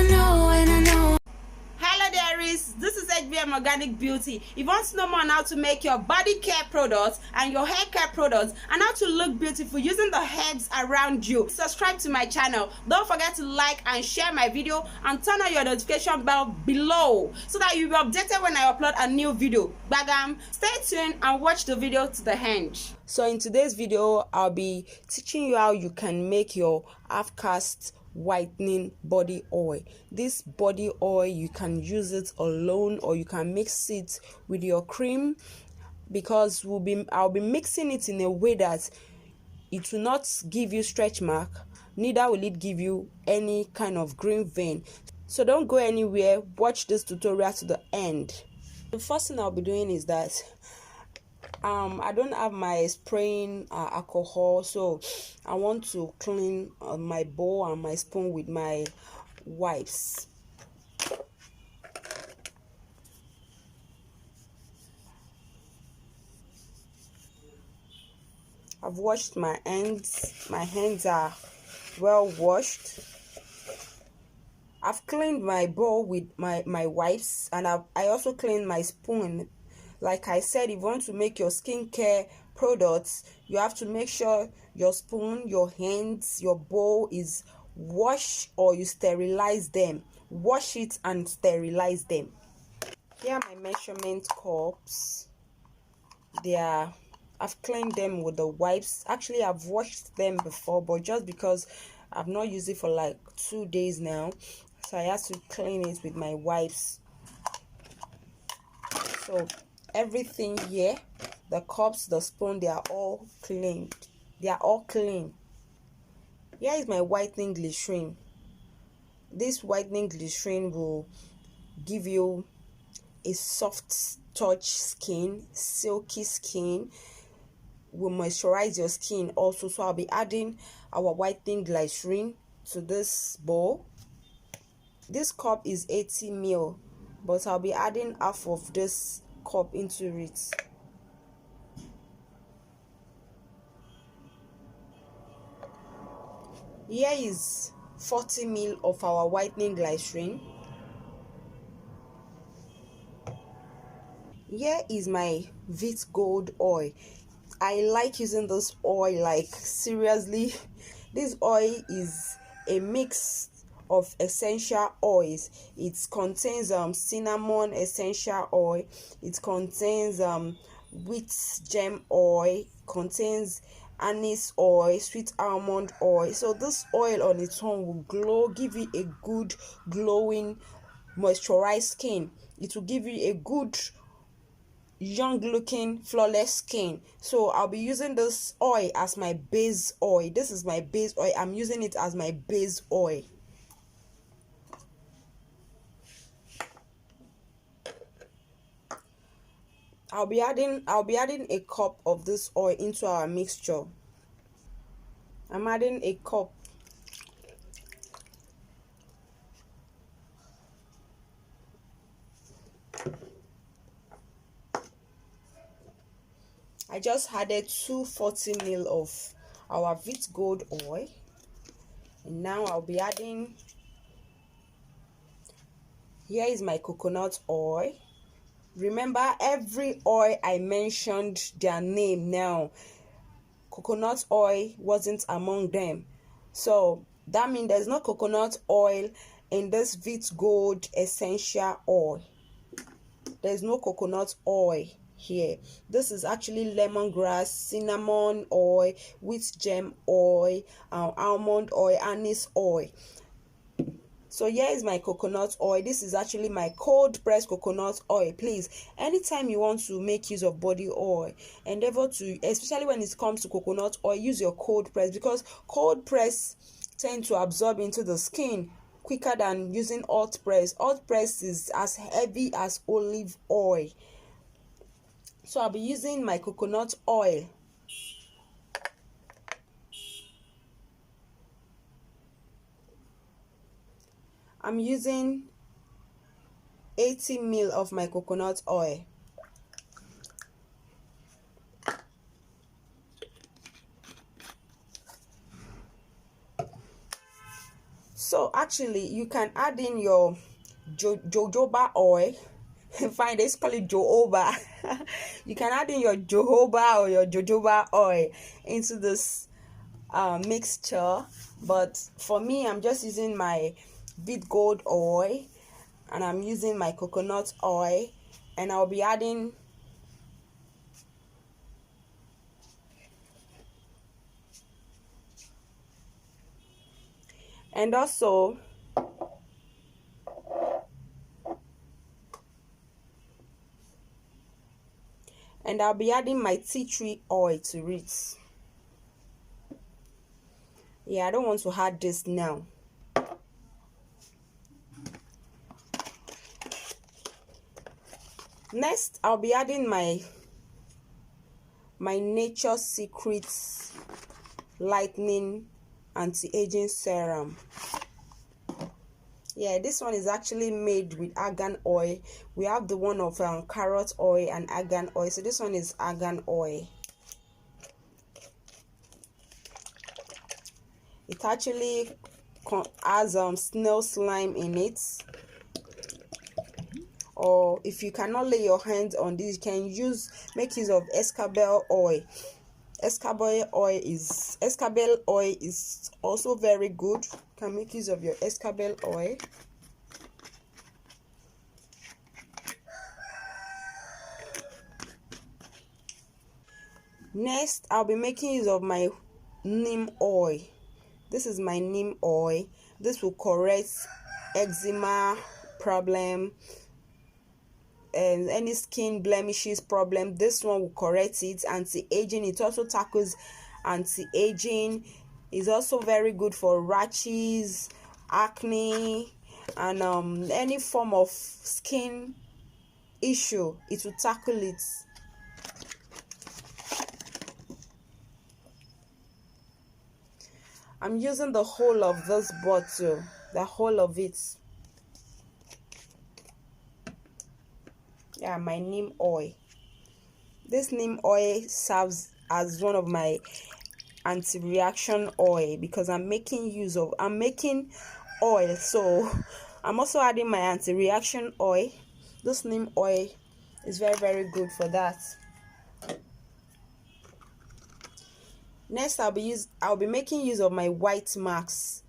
Hello dearies, this is HBM Organic Beauty. If you want to know more on how to make your body care products and your hair care products and how to look beautiful using the herbs around you, subscribe to my channel. Don't forget to like and share my video and turn on your notification bell below so that you'll be updated when I upload a new video. Bagam, stay tuned and watch the video to the end. So in today's video, I'll be teaching you how you can make your half-caste whitening body oil. This body oil, you can use it alone or you can mix it with your cream, because I'll be mixing it in a way that it will not give you stretch mark, neither will it give you any kind of green vein. So don't go anywhere, watch this tutorial to the end. The first thing I'll be doing is that I don't have my spraying alcohol, so I want to clean my bowl and my spoon with my wipes. I've washed my hands. My hands are well washed. I've cleaned my bowl with my wipes, and I also cleaned my spoon. Like I said, if you want to make your skincare products, you have to make sure your spoon, your hands, your bowl is washed, or you sterilize them. Wash it and sterilize them. Here are my measurement cups. I've cleaned them with the wipes. Actually, I've washed them before, but just because I've not used it for like 2 days now, so I have to clean it with my wipes. So everything here, the cups, the spoon, they are all cleaned. They are all clean. Here is my whitening glycerin. This whitening glycerin will give you a soft touch skin, silky skin, will moisturize your skin also. So I'll be adding our whitening glycerin to this bowl. This cup is 80 ml, but I'll be adding half of this cup into it. Here is 40 ml of our whitening glycerin. Here is my Vit Gold oil. I like using this oil, like seriously. This oil is a mix of essential oils. It contains cinnamon essential oil, it contains wheat germ oil, contains anise oil, sweet almond oil. So this oil on its own will glow, give you a good glowing moisturized skin. It will give you a good young looking flawless skin. So I'll be using this oil as my base oil. This is my base oil. I'm using it as my base oil. I'll be adding a cup of this oil into our mixture. I'm adding a cup. I just added 240 ml of our Vit Gold oil, and now I'll be adding, here is my coconut oil. Remember, every oil I mentioned their name now. Coconut oil wasn't among them, so that means there's no coconut oil in this Vit Gold essential oil. There's no coconut oil here. This is actually lemongrass, cinnamon oil, wheat germ oil, almond oil, anise oil. So here is my coconut oil. This is actually my cold pressed coconut oil. Please, anytime you want to make use of body oil, endeavor to, especially when it comes to coconut oil, use your cold press, because cold press tend to absorb into the skin quicker than using hot press. Hot press is as heavy as olive oil. So I'll be using my coconut oil. I'm using 80 ml of my coconut oil. So actually you can add in your jojoba oil. Fine, they call it jojoba. You can add in your jojoba or your jojoba oil into this mixture, but for me, I'm just using my beet gold oil and I'm using my coconut oil, and I'll be adding and also I'll be adding my tea tree oil to it. Yeah, I don't want to add this now. Next, I'll be adding my Nature Secrets Lightening Anti-Aging Serum. Yeah, this one is actually made with argan oil. We have the one of carrot oil and argan oil, so this one is argan oil. It actually has snail slime in it, or if you cannot lay your hands on this, you can make use of escabelle oil. Escabelle oil is also very good. You can make use of your escabelle oil. Next, I'll be making use of my neem oil. This is my neem oil. This will correct eczema problem and any skin blemishes problem. This one will correct it. Anti-aging, it also tackles anti-aging. Is also very good for rashes, acne, and any form of skin issue. It will tackle it. I'm using the whole of this bottle, the whole of it. Yeah, my neem oil. This neem oil serves as one of my anti-reaction oil because I'm making oil, so I'm also adding my anti-reaction oil. This neem oil is very, very good for that. Next, I'll be making use of my white marks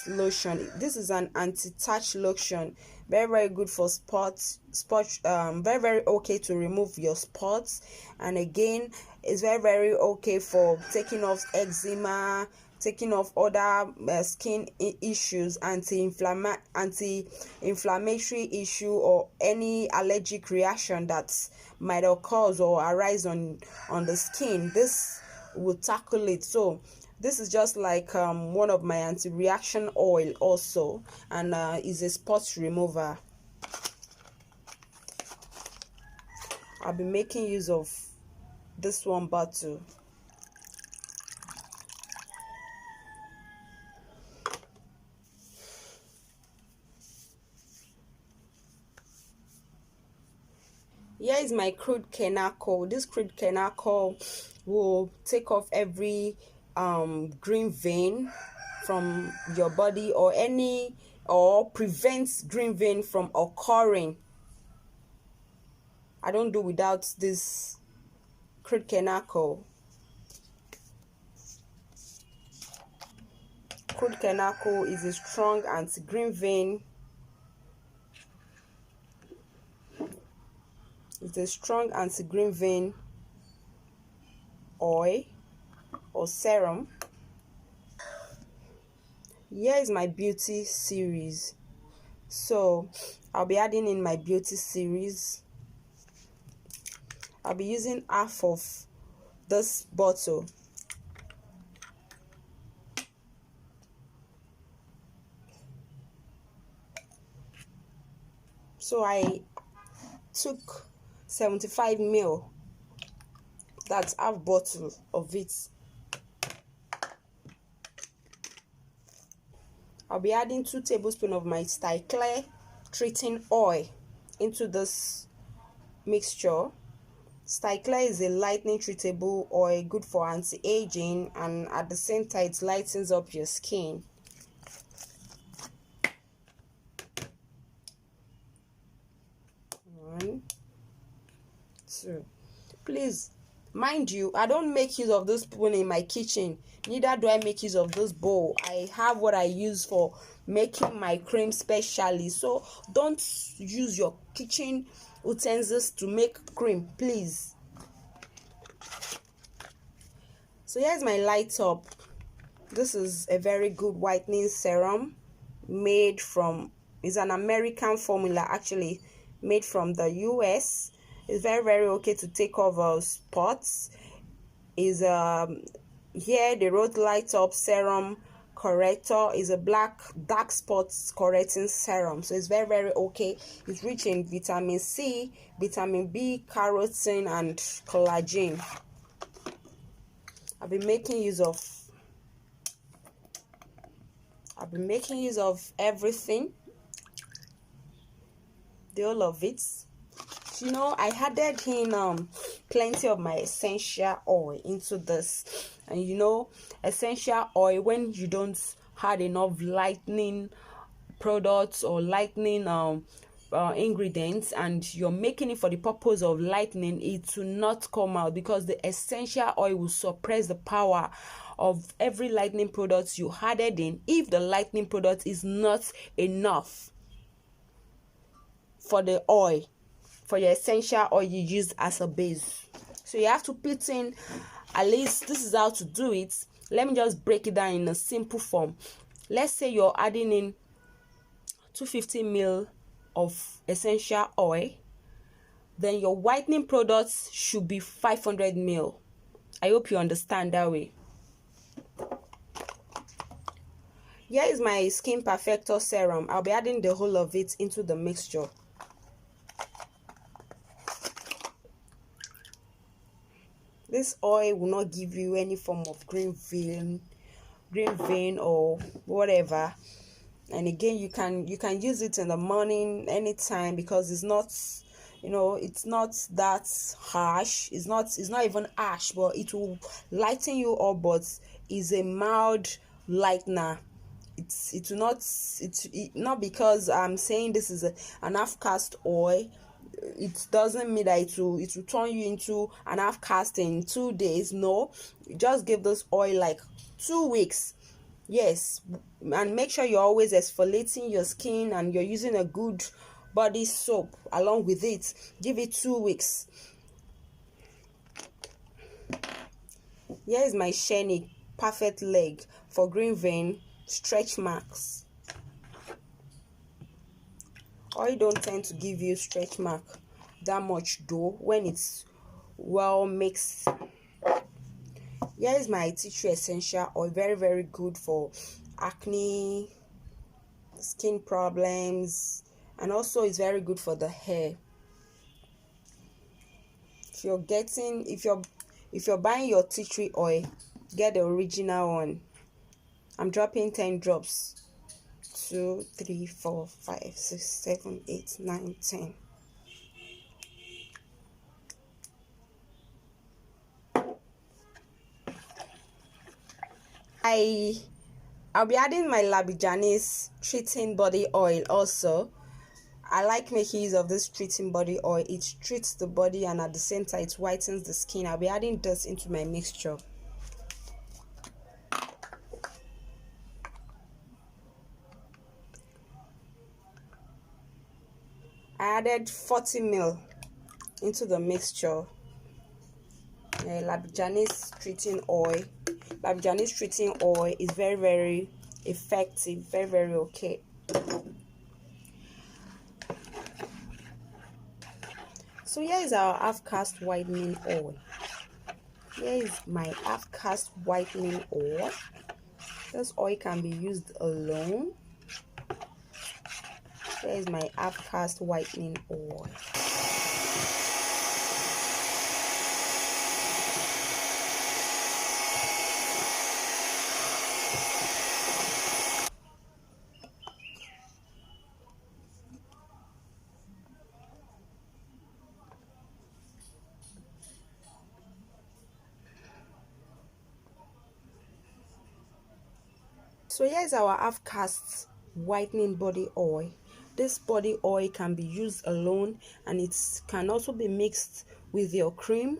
lotion. This is an anti-touch lotion, very, very good for spots, very, very okay to remove your spots, and again it's very, very okay for taking off eczema, taking off other skin issues, anti-inflammatory issue, or any allergic reaction that might occur or arise on the skin. This will tackle it. So this is just like one of my anti-reaction oil also, and is a spot remover. I'll be making use of this one bottle. Here is my crude kenako. This crude kenako will take off every green vein from your body, or prevents green vein from occurring. I don't do without this crude kenako. Crude kenako is a strong anti-green vein. It's a strong anti-green vein oil or serum. Here is my beauty series. So I'll be adding in my beauty series. I'll be using half of this bottle. So I took 75 ml. That's half bottle of it. I'll be adding 2 tablespoons of my Styclear treating oil into this mixture. Styclear is a lightening treatable oil, good for anti-aging, and at the same time it lightens up your skin. too. Please, mind you, I don't make use of this spoon in my kitchen, neither do I make use of this bowl. I have what I use for making my cream specially. So don't use your kitchen utensils to make cream, please. So here's my light up. This is a very good whitening serum made from, it's an American formula actually, made from the US. It's very okay to take off spots. Is here they wrote light up serum corrector. Is a black dark spots correcting serum, so it's very okay. It's rich in vitamin C, vitamin B, carotene, and collagen. I've been making use of everything, the whole of it. You know, I added in plenty of my essential oil into this, and you know, essential oil, when you don't add enough lightening products or lightening ingredients, and you're making it for the purpose of lightening, it will not come out, because the essential oil will suppress the power of every lightening product you added in, if the lightening product is not enough for the oil, for your essential oil you use as a base. So you have to put in, at least this is how to do it. Let me just break it down in a simple form. Let's say you're adding in 250 ml of essential oil, then your whitening products should be 500 ml. I hope you understand that way. Here is my skin perfector serum. I'll be adding the whole of it into the mixture. This oil will not give you any form of green vein or whatever. And again, you can use it in the morning anytime, because it's not, you know, it's not that harsh. It's not even harsh, but it will lighten you up, but is a mild lightener. It will not, not because I'm saying this is an half-caste oil, it doesn't mean that it will turn you into an half-caste in 2 days. No, just give this oil like 2 weeks. Yes, and make sure you're always exfoliating your skin, and you're using a good body soap along with it. Give it 2 weeks. Here is my shiny perfect leg for green vein stretch marks. Oil don't tend to give you stretch mark that much though when it's well mixed. Here is my tea tree essential oil, very good for acne, skin problems, and also it's very good for the hair. If you're buying your tea tree oil, get the original one. I'm dropping 10 drops. 2, 3, 4, 5, 6, 7, 8, 9, 10. I'll be adding my Labijanis treating body oil also. I like making use of this treating body oil. It treats the body and at the same time it whitens the skin. I'll be adding this into my mixture. I added 40 ml into the mixture. Labijanis treating oil. Labijanis treating oil is very effective, very okay. So here is our half-caste whitening oil. Here is my half-caste whitening oil. This oil can be used alone. Here is my half-caste whitening oil. So here's our half-caste whitening body oil. This body oil can be used alone, and it can also be mixed with your cream.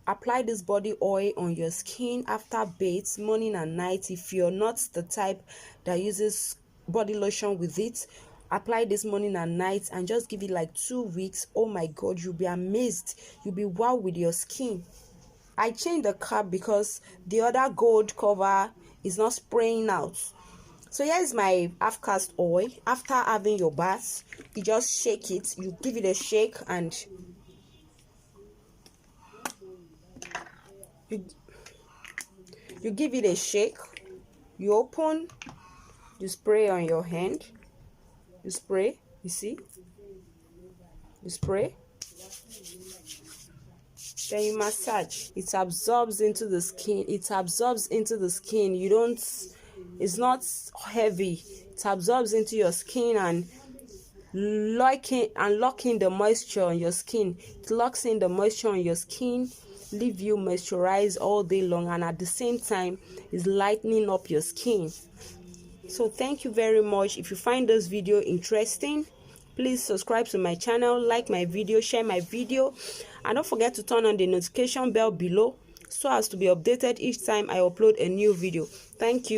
Apply this body oil on your skin after baths, morning and night. If you're not the type that uses body lotion with it, apply this morning and night and just give it like 2 weeks. Oh my god, you'll be amazed. You'll be wow with your skin. I changed the cap because the other gold cover is not spraying out. So here's my half-caste oil. After having your bath, you just shake it. You give it a shake, and you give it a shake. You open, you spray on your hand. You spray, you see? You spray. Then you massage. It absorbs into the skin. It absorbs into the skin. It's not heavy. It absorbs into your skin and locking the moisture on your skin. It locks in the moisture on your skin, leave you moisturized all day long, and at the same time is lightening up your skin. So thank you very much. If you find this video interesting, please subscribe to my channel, like my video, share my video, and don't forget to turn on the notification bell below so as to be updated each time I upload a new video. Thank you.